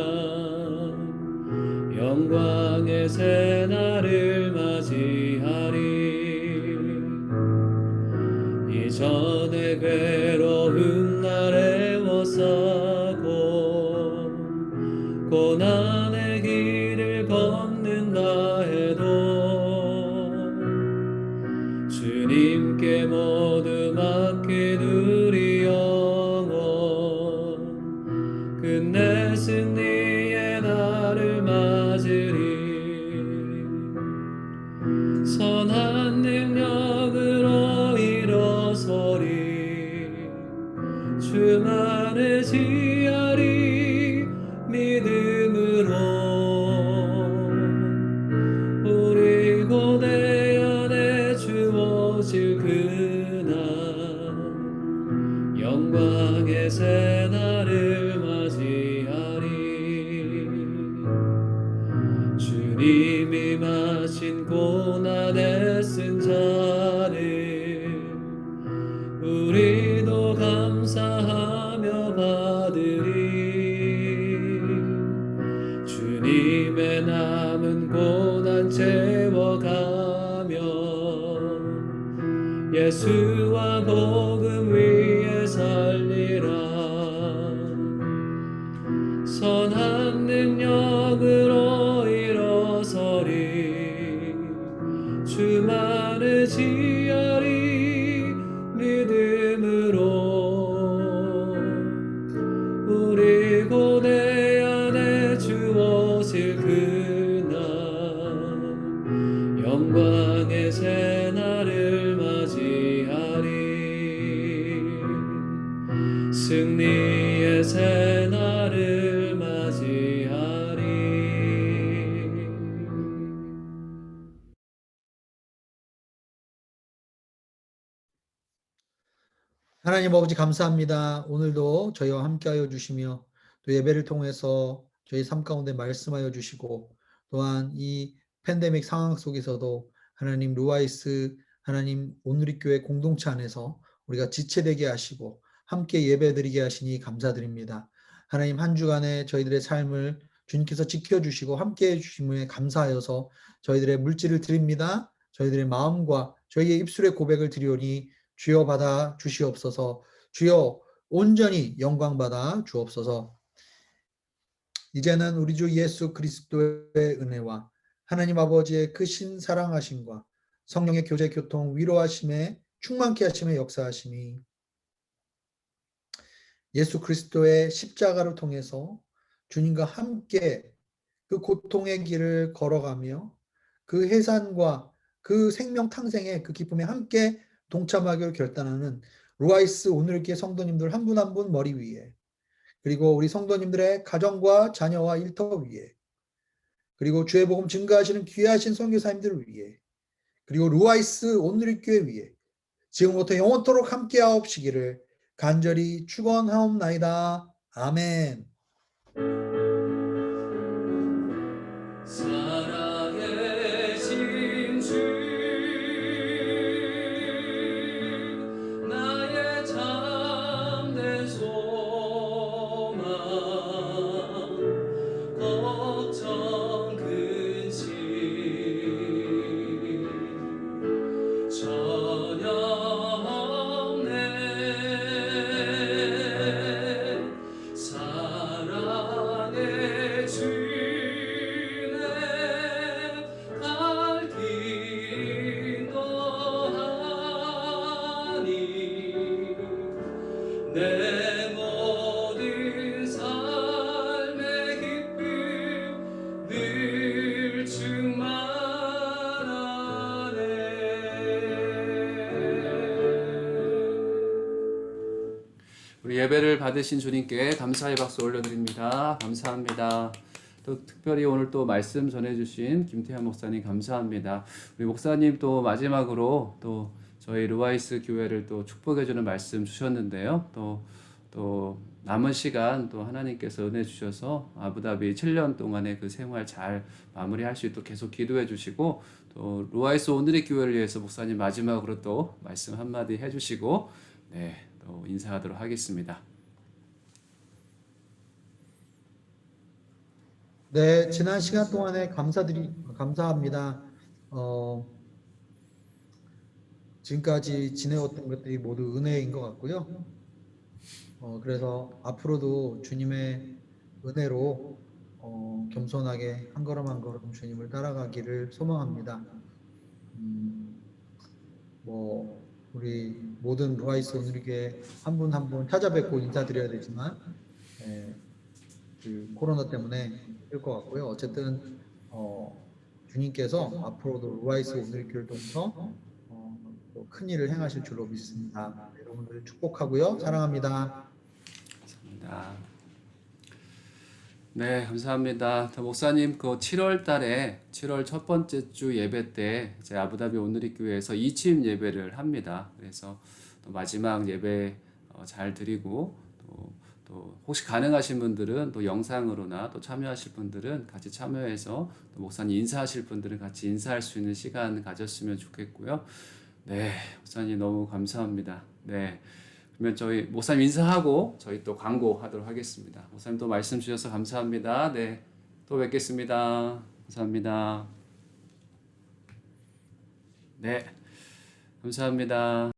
Speaker 1: 영광의 새날을 맞이하리 이전에 괴로운 날에 워싸고 고난의 길을 걷는다 해도 주님께 모두 맡기두리 영원 끝내 승리의 날을 맞으리 선한 능력으로 일어서리 주만을 지하리 믿음으로 우리 고대 안에 주어질 그날 영광의 새날을 맞이하리 주님이 마신 고난에 쓴 자를 우리도 감사하며 받으리 주님의 남은 고난 채워가며 예수와 복음 위에 살리라 선한 능력으로 일어서리 주만을 지하리 믿음으로 우리 고대 안에 주어질 그날 영광의 새날을 맞이하리 승리의 새날을 맞이하리
Speaker 3: 하나님 아버지 감사합니다. 오늘도 저희와 함께하여 주시며 또 예배를 통해서 저희 삶 가운데 말씀하여 주시고 또한 이 팬데믹 상황 속에서도 하나님 루아이스 하나님 온누리교회 공동체 안에서 우리가 지체되게 하시고 함께 예배드리게 하시니 감사드립니다. 하나님 한 주간의 저희들의 삶을 주님께서 지켜주시고 함께해 주심에 감사하여서 저희들의 물질을 드립니다. 저희들의 마음과 저희의 입술의 고백을 드리오니 주여 받아 주시옵소서. 주여 온전히 영광 받아 주옵소서. 이제는 우리 주 예수 그리스도의 은혜와 하나님 아버지의 크신 사랑하심과 성령의 교제 교통 위로하심에 충만케 하심에 역사하심이 예수 그리스도의 십자가를 통해서 주님과 함께 그 고통의 길을 걸어가며 그 해산과 그 생명 탕생의 그 기쁨에 함께 동참하기를 결단하는 루아이스 오늘교회 성도님들 한 분 한 분 머리 위에 그리고 우리 성도님들의 가정과 자녀와 일터 위에 그리고 주의 복음 증거하시는 귀하신 선교사님들 위에 그리고 루아이스 오늘교회 위에 지금부터 영원토록 함께하옵시기를 간절히 축원하옵나이다. 아멘.
Speaker 1: 살아계신 주 나의 참된 소망 걱정 근심 우리 예배를 받으신 주님께 감사의 박수 올려드립니다. 감사합니다. 또 특별히 오늘 또 말씀 전해주신 김태환 목사님 감사합니다. 우리 목사님 또 마지막으로 또 저희 루아이스 교회를 또 축복해주는 말씀 주셨는데요. 또 남은 시간 또 하나님께서 은혜 주셔서 아부다비 7년 동안의 그 생활 잘 마무리할 수 있도록 계속 기도해 주시고 또 루아이스 오늘의 교회를 위해서 목사님 마지막으로 또 말씀 한마디 해주시고 네, 또 인사하도록 하겠습니다.
Speaker 3: 네, 지난 시간 동안에 감사합니다. 지금까지 지내왔던 것들이 모두 은혜인 것 같고요. 그래서 앞으로도 주님의 은혜로 겸손하게 한 걸음 한 걸음 주님을 따라가기를 소망합니다. 우리 모든 루아이스 오늘에게 한 분 한 분 찾아뵙고 인사드려야 되지만 그 코로나 때문에 힘들 것 같고요. 어쨌든 주님께서 앞으로도 루아이스 오늘의 교회를 통해서 또 큰 일을 행하실 줄로 믿습니다. 여러분들 축복하고요. 사랑합니다.
Speaker 1: 감사합니다. 네, 감사합니다. 목사님, 그 7월 달에 7월 첫 번째 주 예배 때 이제 아부다비 오늘의 교회에서 2침 예배를 합니다. 그래서 또 마지막 예배 잘 드리고 또 혹시 가능하신 분들은 또 영상으로나 또 참여하실 분들은 같이 참여해서 또 목사님 인사하실 분들은 같이 인사할 수 있는 시간 가졌으면 좋겠고요. 네, 목사님 너무 감사합니다. 네. 그러면 저희 목사님 인사하고 저희 또 광고하도록 하겠습니다. 목사님 또 말씀 주셔서 감사합니다. 네, 또 뵙겠습니다. 감사합니다. 네, 감사합니다.